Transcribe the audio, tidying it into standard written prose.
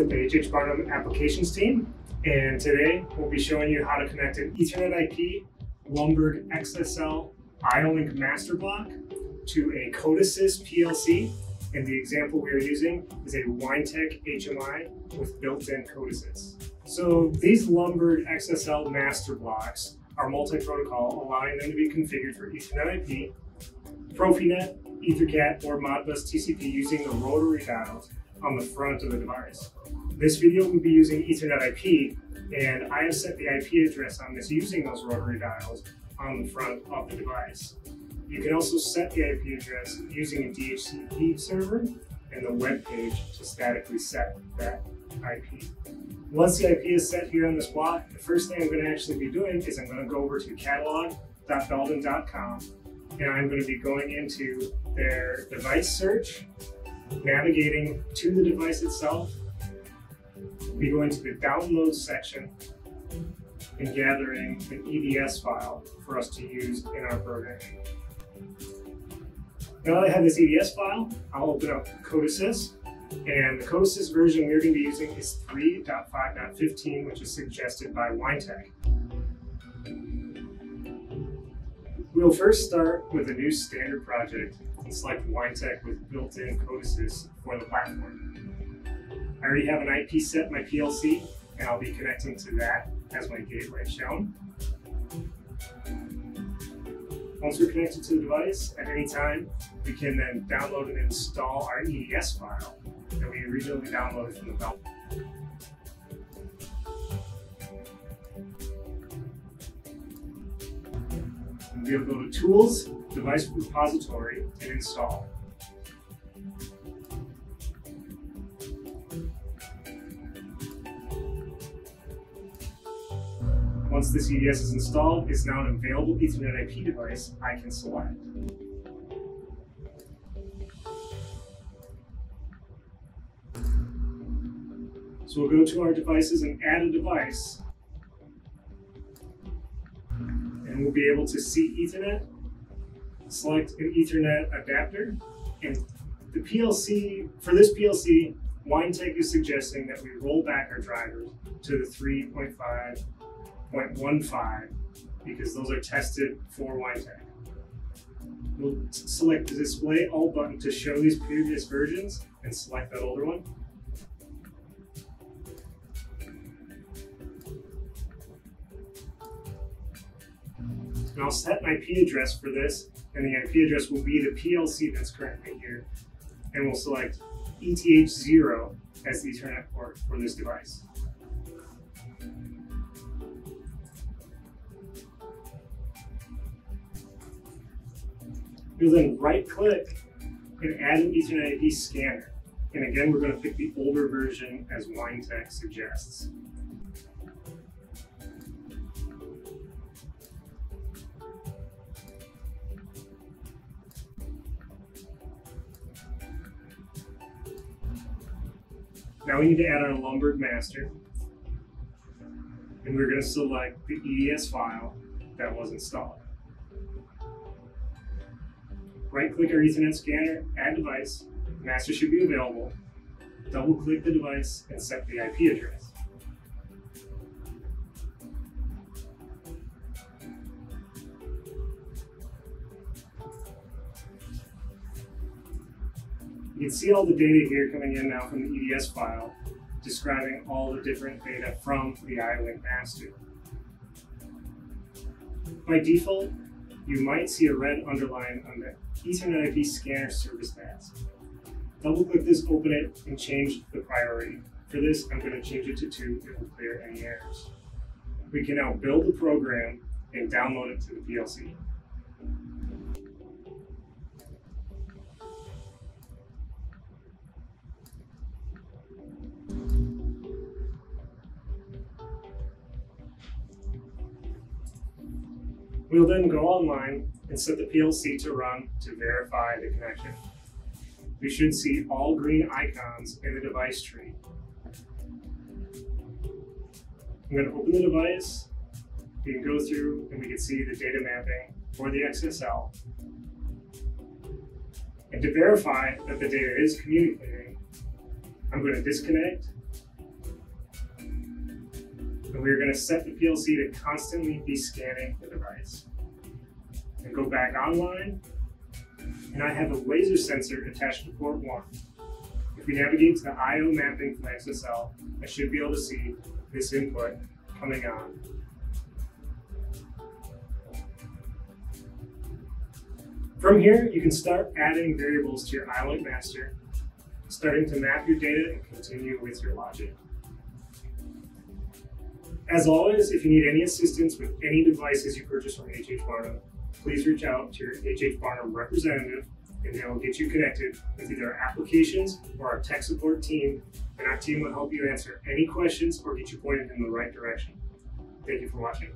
with the HH Barnum applications team, and today we'll be showing you how to connect an EthernetIP Lumberg XSL IO-Link master block to a Codesys PLC, and the example we are using is a WineTech HMI with built-in Codesys. So these Lumberg XSL master blocks are multi-protocol, allowing them to be configured for EthernetIP, Profinet, EtherCAT, or Modbus TCP using the rotary dials on the front of the device. This video will be using EthernetIP, and I have set the IP address on this using those rotary dials on the front of the device. You can also set the IP address using a DHCP server and the web page to statically set that IP. Once the IP is set here on this block, the first thing I'm going to actually be doing is I'm going to go over to catalog.belden.com, and I'm going to be going into their device search, navigating to the device itself, be going to the download section, and gathering an EDS file for us to use in our program. Now that I have this EDS file, I'll open up Codesys, and the Codesys version we're going to be using is 3.5.15, which is suggested by WineTech. We'll first start with a new standard project and select WineTech with built-in Codesys for the platform. I already have an IP set in my PLC, and I'll be connecting to that as my gateway shown. Once we're connected to the device, at any time, we can then download and install our EDS file that we originally downloaded from the Belden. We'll go to Tools, Device Repository, and Install. Once this EDS is installed, it's now an available EthernetIP device I can select. So we'll go to our devices and add a device, and we'll be able to see Ethernet, select an Ethernet adapter, and the PLC, for this PLC, WineTech is suggesting that we roll back our drivers to the 3.5.15 because those are tested for WineTech. We'll select the Display All button to show these previous versions and select that older one. And I'll set an IP address for this, and the IP address will be the PLC that's currently here. And we'll select ETH0 as the Ethernet port for this device. We'll then right-click and add an EthernetIP scanner. And again, we're going to pick the older version as WineTech suggests. Now we need to add our Lumberg master, and we're going to select the EDS file that was installed. Right-click our Ethernet scanner, add device, master should be available, double-click the device, and set the IP address. You can see all the data here coming in now from the EDS file, describing all the different data from the IO-Link master. By default, you might see a red underline on the EthernetIP scanner service mask. Double-click this, open it, and change the priority. For this, I'm going to change it to 2. It will clear any errors. We can now build the program and download it to the PLC. We'll then go online and set the PLC to run to verify the connection. We should see all green icons in the device tree. I'm going to open the device. We can go through and we can see the data mapping for the XSL. And to verify that the data is communicating, I'm going to disconnect And we're going to set the PLC to constantly be scanning the device. And go back online, and I have a laser sensor attached to port 1. If we navigate to the I/O mapping from XSL, I should be able to see this input coming on. From here, you can start adding variables to your I/O-Link master, starting to map your data and continue with your logic. As always, if you need any assistance with any devices you purchase from H.H. Barnum, please reach out to your H.H. Barnum representative, and they will get you connected with either our applications or our tech support team, and our team will help you answer any questions or get you pointed in the right direction. Thank you for watching.